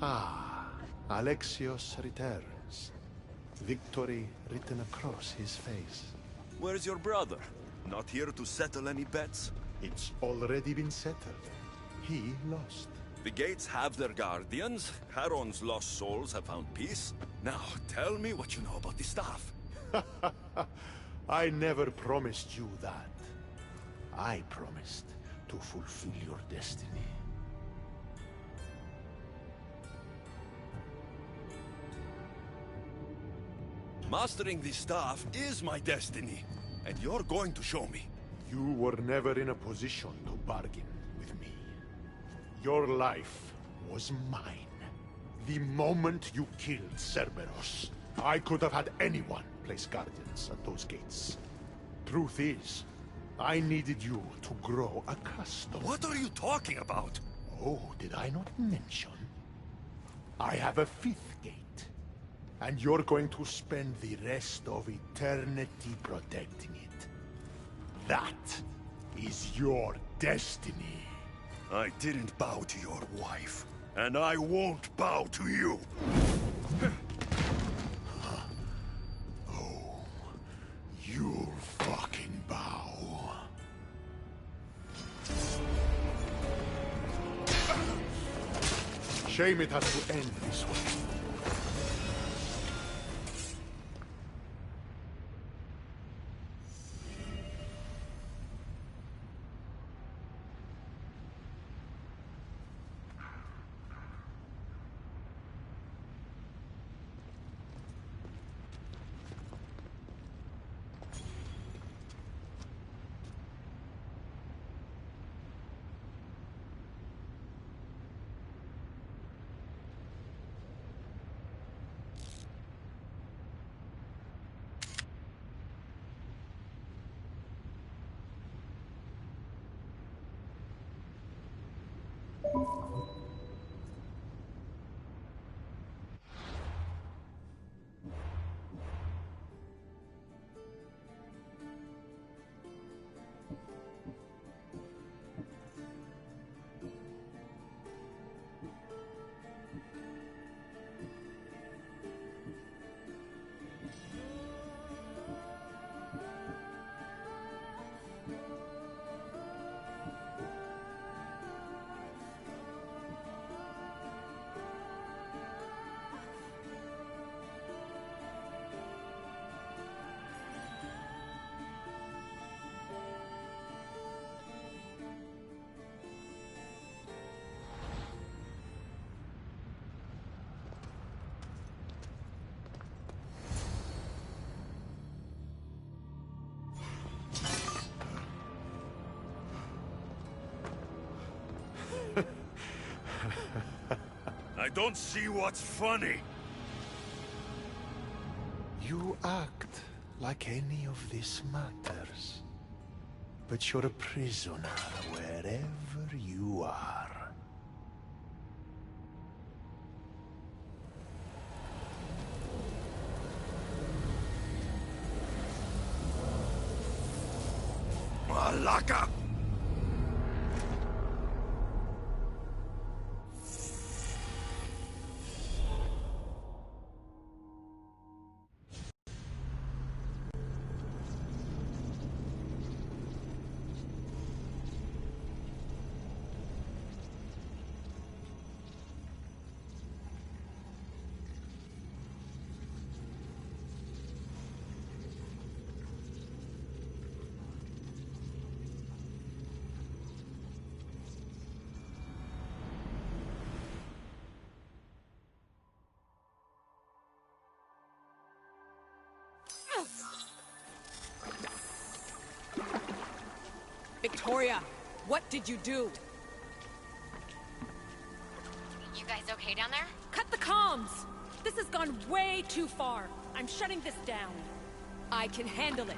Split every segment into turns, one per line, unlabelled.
Ah, Alexios returns. Victory written across his face.
Where's your brother? Not here to settle any bets?
It's already been settled. He lost.
The gates have their guardians. Charon's lost souls have found peace. Now, tell me what you know about the staff.
I never promised you that. I promised to fulfill your destiny.
Mastering the staff is my destiny, and you're going to show me.
You were never in a position to bargain with me. Your life was mine. The moment you killed Cerberus, I could have had anyone place guardians at those gates. Truth is, I needed you to grow accustomed.
What are you talking about?
Oh, did I not mention? I have a fifth gate, and you're going to spend the rest of eternity protecting it. That is your destiny.
I didn't bow to your wife, and I won't bow to you.
Oh, you'll fucking bow. Shame it has to end this way.
I don't see what's funny.
You act like any of this matters. But you're a prisoner wherever you are.
Malaka!
Victoria, what did you do?
You guys okay down there?
Cut the comms! This has gone way too far. I'm shutting this down. I can handle it.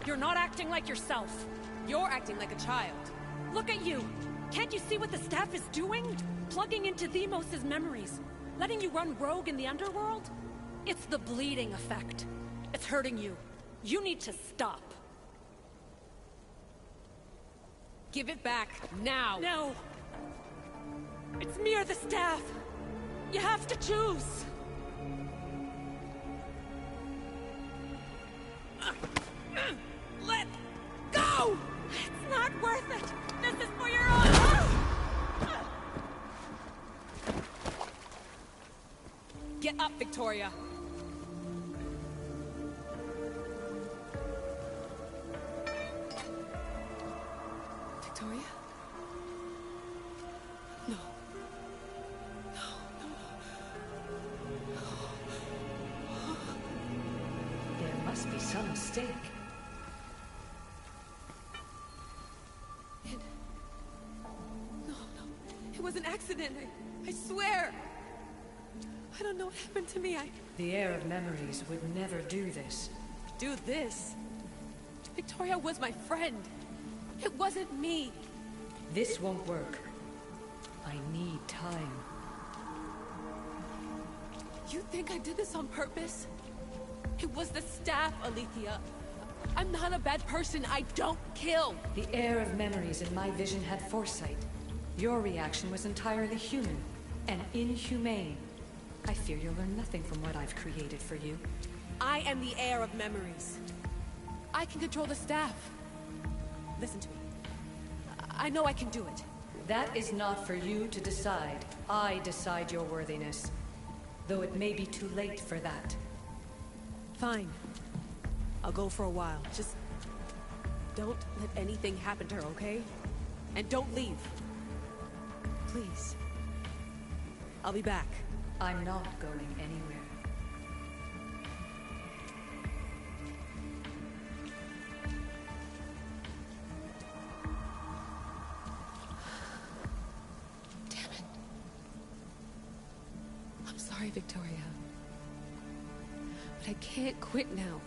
You're not acting like yourself. You're acting like a child. Look at you! Can't you see what the staff is doing? Plugging into Themos' memories. Letting you run rogue in the underworld? It's the bleeding effect. It's hurting you. You need to stop. Give it back, now! No! It's me or the staff! You have to choose! Let go! It's not worth it! This is for your own... Get up, Victoria! Victoria? No.
There must be some mistake.
No. It was an accident. I swear. I don't know what happened to me.
The heir of memories would never do this.
Do this? Victoria was my friend. It wasn't me.
This won't work. I need time.
You think I did this on purpose? It was the staff, Alethea. I'm not a bad person. I don't kill.
The heir of memories in my vision had foresight. Your reaction was entirely human and inhumane. I fear you'll learn nothing from what I've created for you.
I am the heir of memories. I can control the staff. Listen to me. I know I can do it.
That is not for you to decide. I decide your worthiness. Though it may be too late for that.
Fine. I'll go for a while. Just don't let anything happen to her, okay? And don't leave. Please. I'll be back.
I'm not going anywhere.
Damn it. I'm sorry, Victoria. But I can't quit now.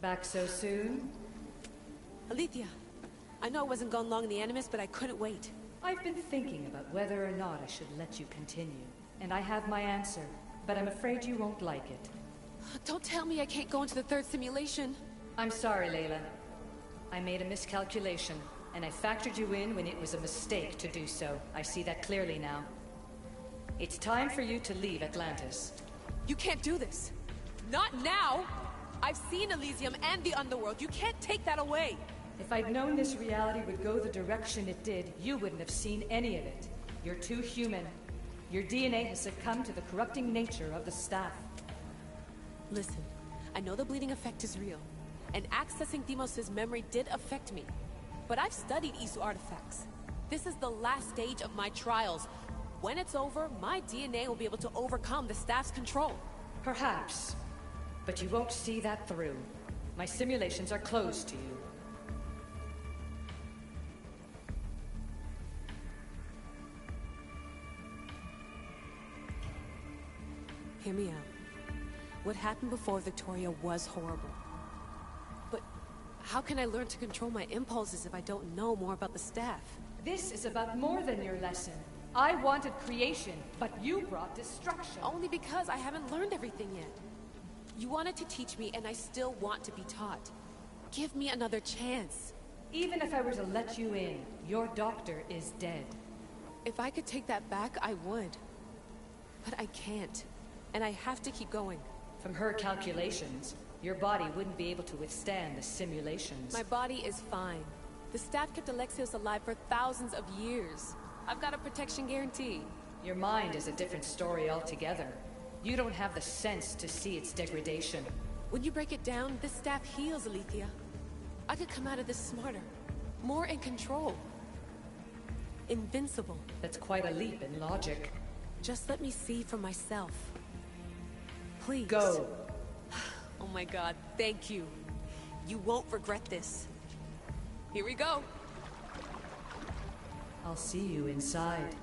Back so soon?
Alethea, I know I wasn't gone long in the Animus, but I couldn't wait.
I've been thinking about whether or not I should let you continue. And I have my answer, but I'm afraid you won't like it.
Don't tell me I can't go into the third simulation.
I'm sorry, Layla. I made a miscalculation, and I factored you in when it was a mistake to do so. I see that clearly now. It's time for you to leave Atlantis.
You can't do this. Not now! I've seen Elysium and the Underworld. You can't take that away!
If I'd known this reality would go the direction it did, you wouldn't have seen any of it. You're too human. Your DNA has succumbed to the corrupting nature of the staff.
Listen, I know the bleeding effect is real, and accessing Deimos' memory did affect me. But I've studied Isu artifacts. This is the last stage of my trials. When it's over, my DNA will be able to overcome the staff's control.
Perhaps. But you won't see that through. My simulations are closed to you.
Hear me out. What happened before Victoria was horrible. But how can I learn to control my impulses if I don't know more about the staff?
This is about more than your lesson. I wanted creation, but you brought destruction.
Only because I haven't learned everything yet. You wanted to teach me, and I still want to be taught. Give me another chance.
Even if I were to let you in, your doctor is dead.
If I could take that back, I would. But I can't. And I have to keep going.
From her calculations, your body wouldn't be able to withstand the simulations.
My body is fine. The staff kept Alexios alive for thousands of years. I've got a protection guarantee.
Your mind is a different story altogether. You don't have the sense to see its degradation.
When you break it down, this staff heals, Alethea. I could come out of this smarter, more in control. Invincible.
That's quite a leap in logic.
Just let me see for myself. Please.
Go.
Oh my god, thank you. You won't regret this. Here we go.
I'll see you inside.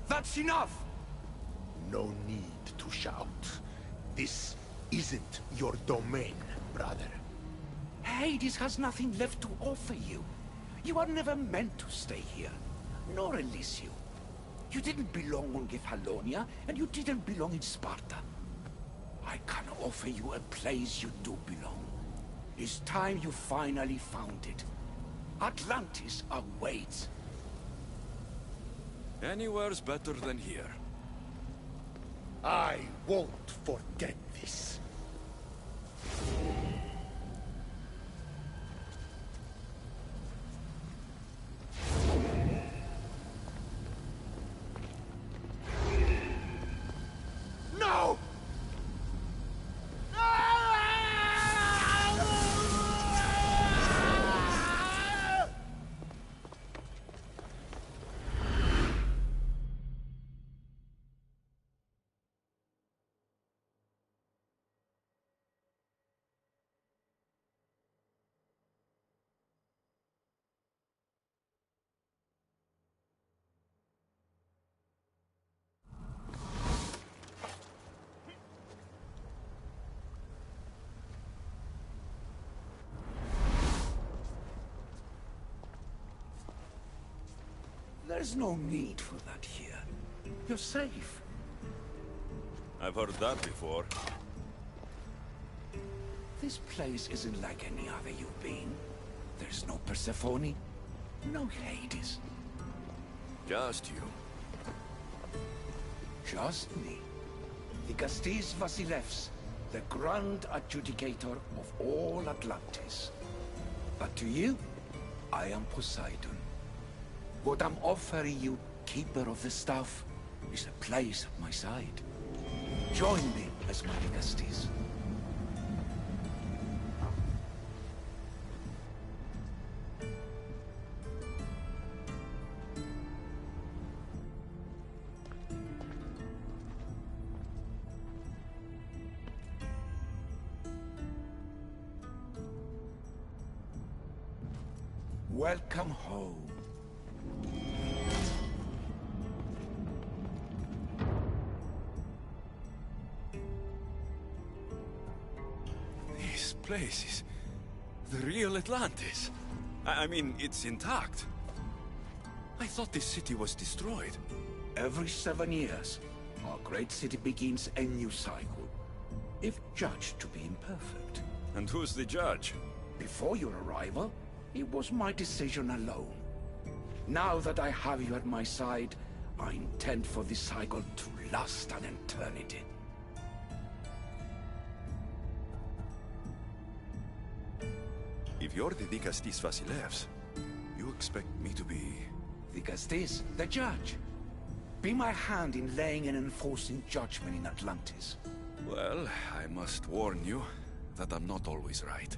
That's enough!
No need to shout. This isn't your domain, brother.
Hades has nothing left to offer you. You are never meant to stay here, nor Elysium. You didn't belong on Kefalonia, and you didn't belong in Sparta. I can offer you a place you do belong. It's time you finally found it. Atlantis awaits.
Anywhere's better than here.
I won't forget this. No!
There's no need for that here. You're safe.
I've heard that before.
This place isn't like any other you've been. There's no Persephone, no Hades.
Just you.
Just me. Lycastes Vasilevs, the Grand Adjudicator of all Atlantis. But to you, I am Poseidon. What I'm offering you, Keeper of the Staff, is a place at my side. Join me as my Lycastes. Welcome home.
This place is the real Atlantis. I mean, it's intact. I thought this city was destroyed.
Every 7 years, our great city begins a new cycle, if judged to be imperfect.
And who's the judge?
Before your arrival, it was my decision alone. Now that I have you at my side, I intend for this cycle to last an eternity.
If you're the Dikastis Vasilevs, you expect me to be...
Dikastis, the judge. Be my hand in laying and enforcing judgment in Atlantis.
Well, I must warn you that I'm not always right.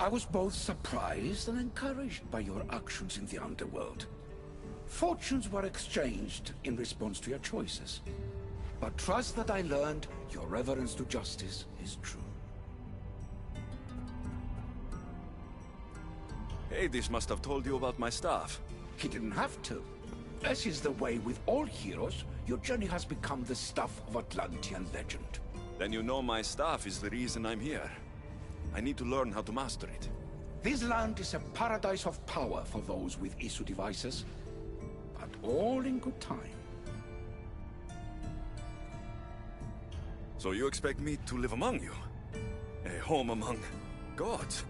I was both surprised and encouraged by your actions in the underworld. Fortunes were exchanged in response to your choices. But trust that I learned your reverence to justice is true.
Hades must have told you about my staff.
He didn't have to. As is the way with all heroes, your journey has become the stuff of Atlantean legend.
Then you know my staff is the reason I'm here. I need to learn how to master it.
This land is a paradise of power for those with Isu devices, but all in good time.
So you expect me to live among you? A home among gods?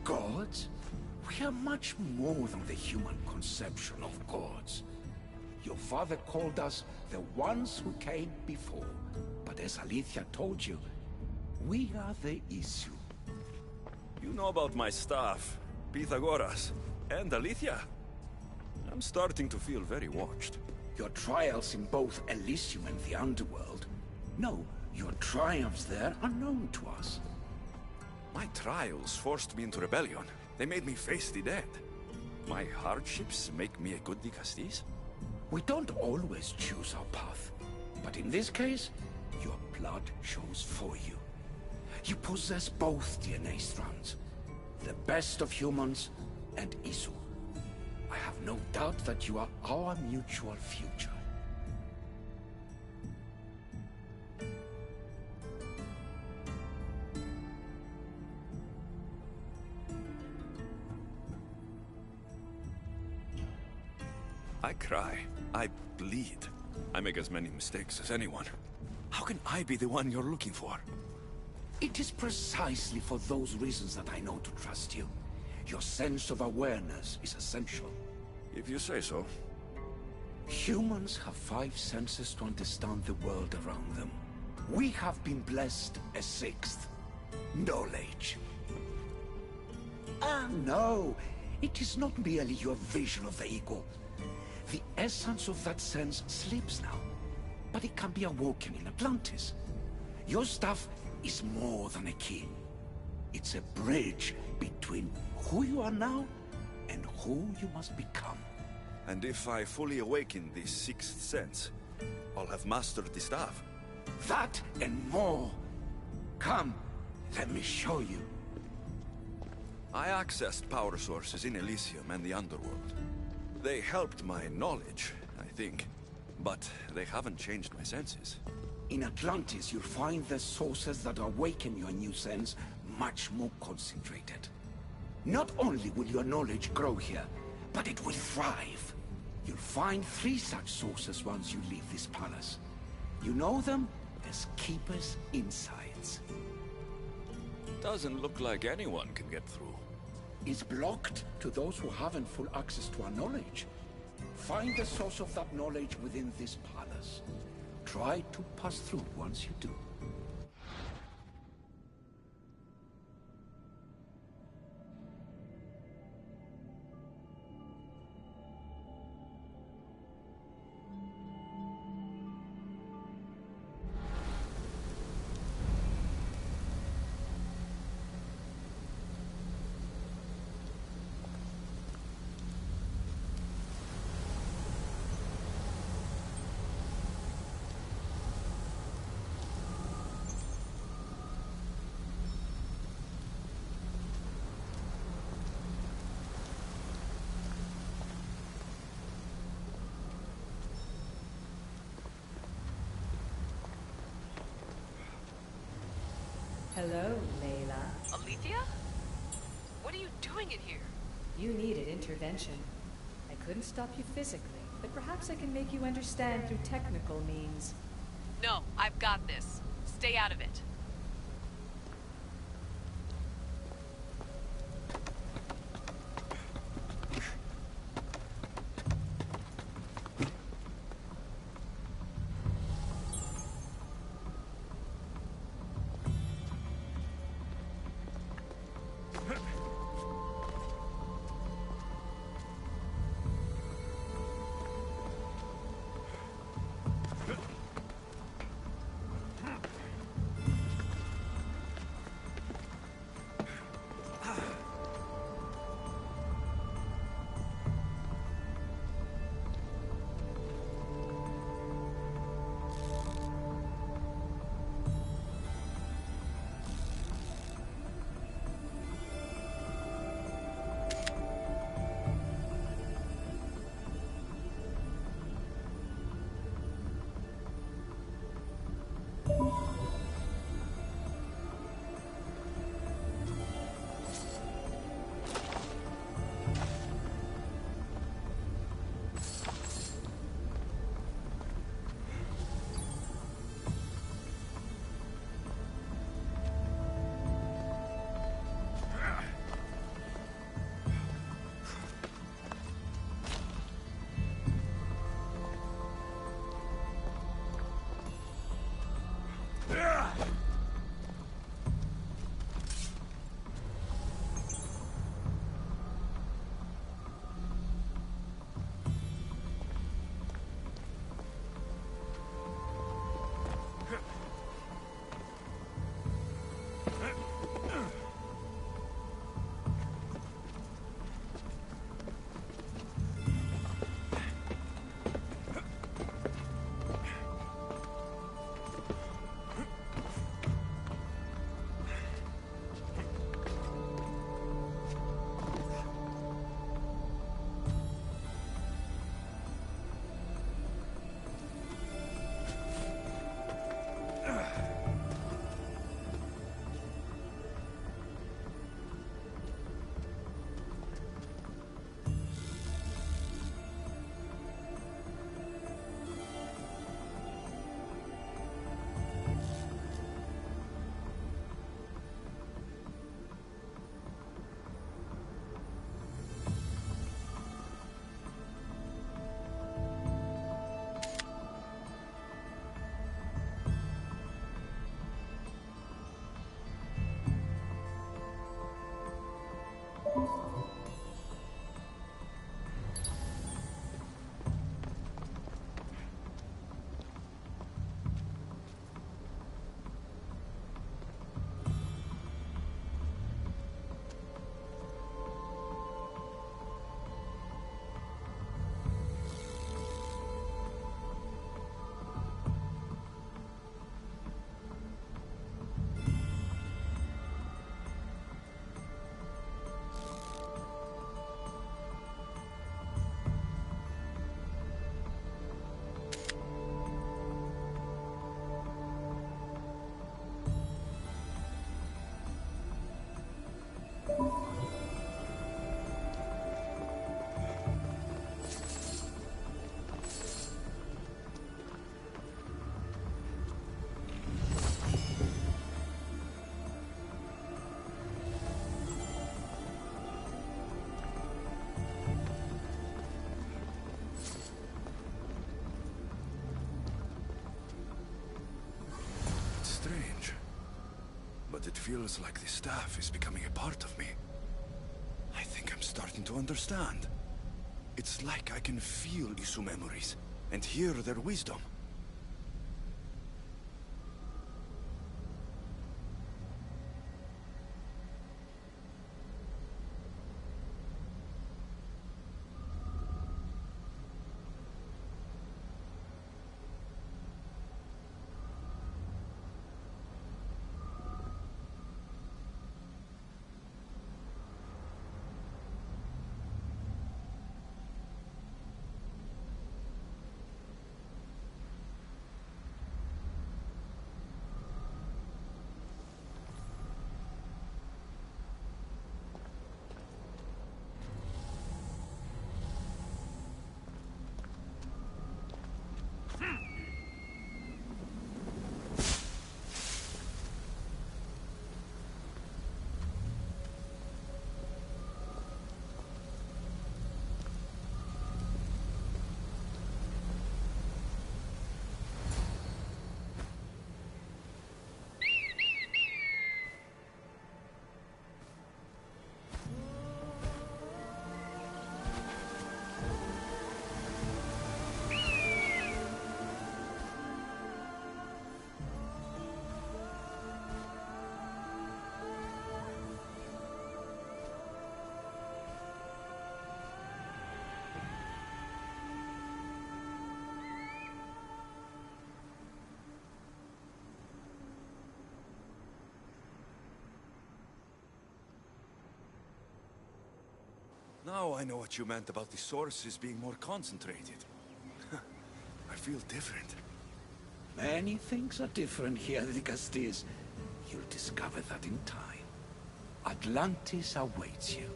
Gods? We are much more than the human conception of gods. Your father called us the ones who came before, but as Alethea told you, we are the Isu.
You know about my staff, Pythagoras, and Alethea. I'm starting to feel very watched.
Your trials in both Elysium and the Underworld. No, your triumphs there are known to us.
My trials forced me into rebellion. They made me face the dead. My hardships make me a good Dikastis?
We don't always choose our path, but in this case, your blood shows for you. You possess both DNA strands, the best of humans and Isu. I have no doubt that you are our mutual future.
I cry. I bleed. I make as many mistakes as anyone. How can I be the one you're looking for?
It is precisely for those reasons that I know to trust you. Your sense of awareness is essential.
If you say so.
Humans have 5 senses to understand the world around them. We have been blessed a 6th. Knowledge. Ah, no. It is not merely your vision of the ego. The essence of that sense sleeps now, but it can be awoken in Atlantis. Your stuff is more than a key. It's a bridge between who you are now and who you must become.
And if I fully awaken this 6th sense, I'll have mastered the staff.
That and more. Come, let me show you.
I accessed power sources in Elysium and the Underworld. They helped my knowledge, I think. But they haven't changed my senses.
In Atlantis, you'll find the sources that awaken your new sense much more concentrated. Not only will your knowledge grow here, but it will thrive. You'll find 3 such sources once you leave this palace. You know them as Keeper's Insights.
Doesn't look like anyone can get through.
It's blocked to those who haven't full access to our knowledge. Find the source of that knowledge within this palace. Try to pass through once you do.
Hello, Layla.
Alethea? What are you doing in here?
You needed intervention. I couldn't stop you physically, but perhaps I can make you understand through technical means.
No, I've got this. Stay out of it.
But it feels like the staff is becoming a part of me. I think I'm starting to understand. It's like I can feel Isu memories and hear their wisdom. Now I know what you meant about the sources being more concentrated. I feel different.
Many things are different here, Dicastis. You'll discover that in time. Atlantis awaits you.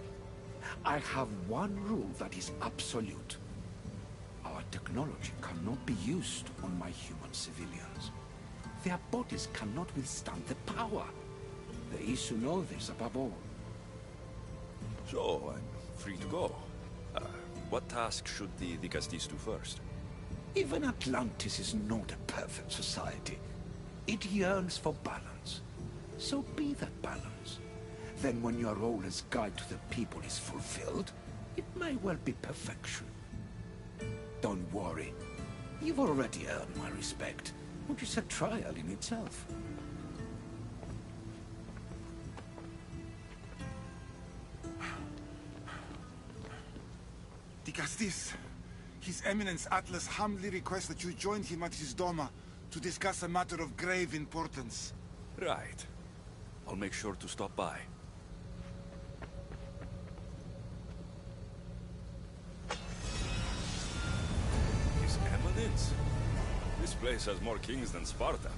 I have one rule that is absolute. Our technology cannot be used on my human civilians. Their bodies cannot withstand the power. The Isu know this above all.
So, I'm free to go. What task should the Dicastis do first?
Even Atlantis is not a perfect society. It yearns for balance. So be that balance. Then when your role as guide to the people is fulfilled, it may well be perfection. Don't worry. You've already earned my respect, which is a trial in itself.
Dicastis, His Eminence Atlas humbly requests that you join him at his Doma to discuss a matter of grave importance.
Right. I'll make sure to stop by. His Eminence? This place has more kings than Sparta.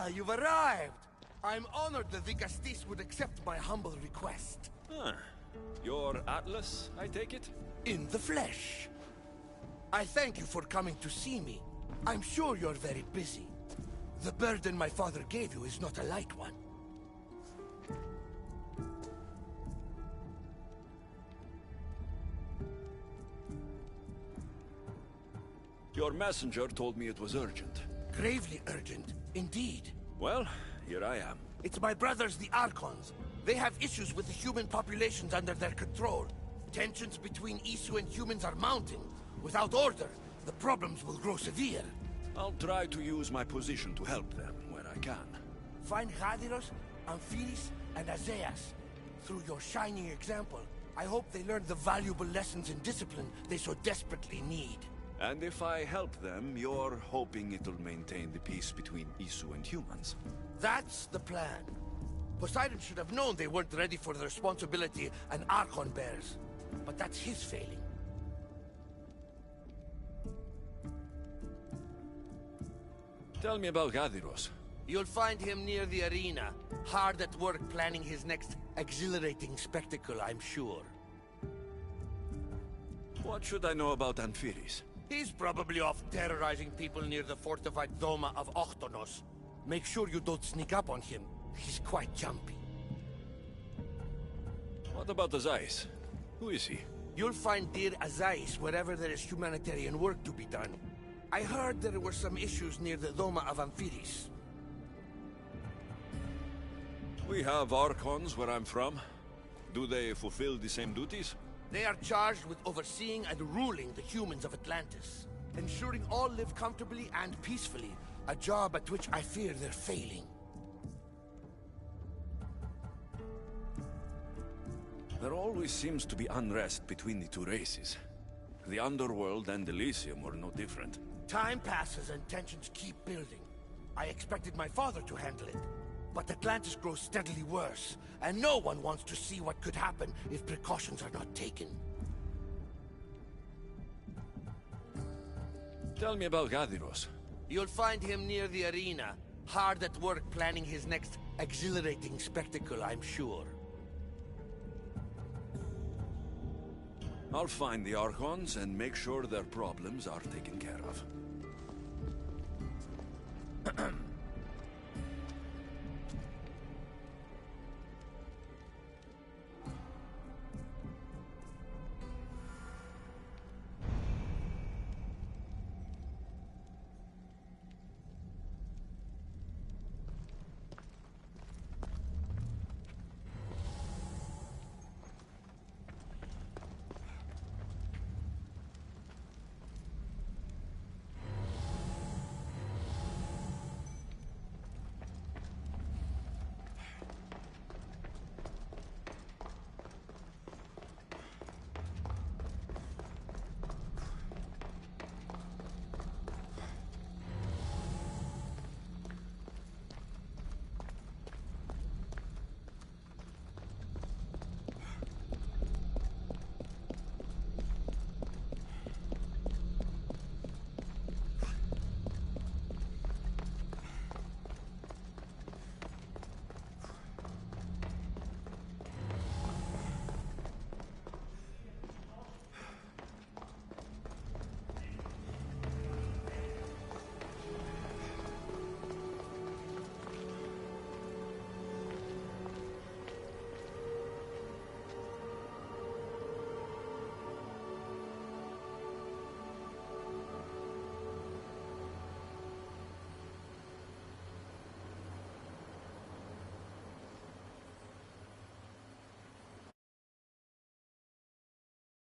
you've arrived! I'm honored the Vicastis would accept my humble request.
Huh. You're Atlas, I take it?
In the flesh. I thank you for coming to see me. I'm sure you're very busy. The burden my father gave you is not a light one.
Your messenger told me it was urgent.
Gravely urgent, indeed.
Well, here I am.
It's my brothers, the Archons. They have issues with the human populations under their control. Tensions between Isu and humans are mounting. Without order, the problems will grow severe.
I'll try to use my position to help them where I can.
Find Hadiros, Amphiris, and Azaeas. Through your shining example, I hope they learn the valuable lessons in discipline they so desperately need.
And if I help them, you're hoping it'll maintain the peace between Isu and humans.
That's the plan. Poseidon should have known they weren't ready for the responsibility an Archon bears. But that's his failing.
Tell me about Gadiros.
You'll find him near the arena, hard at work planning his next exhilarating spectacle, I'm sure.
What should I know about Amphiris?
He's probably off terrorizing people near the fortified Doma of Ochtonos. Make sure you don't sneak up on him. He's quite jumpy.
What about Azaeas? Who is he?
You'll find dear Azaeas wherever there is humanitarian work to be done. I heard there were some issues near the Doma of Amphiris.
We have Archons where I'm from. Do they fulfill the same duties?
They are charged with overseeing and ruling the humans of Atlantis. Ensuring all live comfortably and peacefully. A job at which I fear they're failing.
There always seems to be unrest between the two races. The Underworld and Elysium were no different.
Time passes and tensions keep building. I expected my father to handle it. But Atlantis grows steadily worse, and no one wants to see what could happen if precautions are not taken.
Tell me about Gadiros.
You'll find him near the arena, hard at work planning his next exhilarating spectacle, I'm sure.
I'll find the Archons and make sure their problems are taken care of.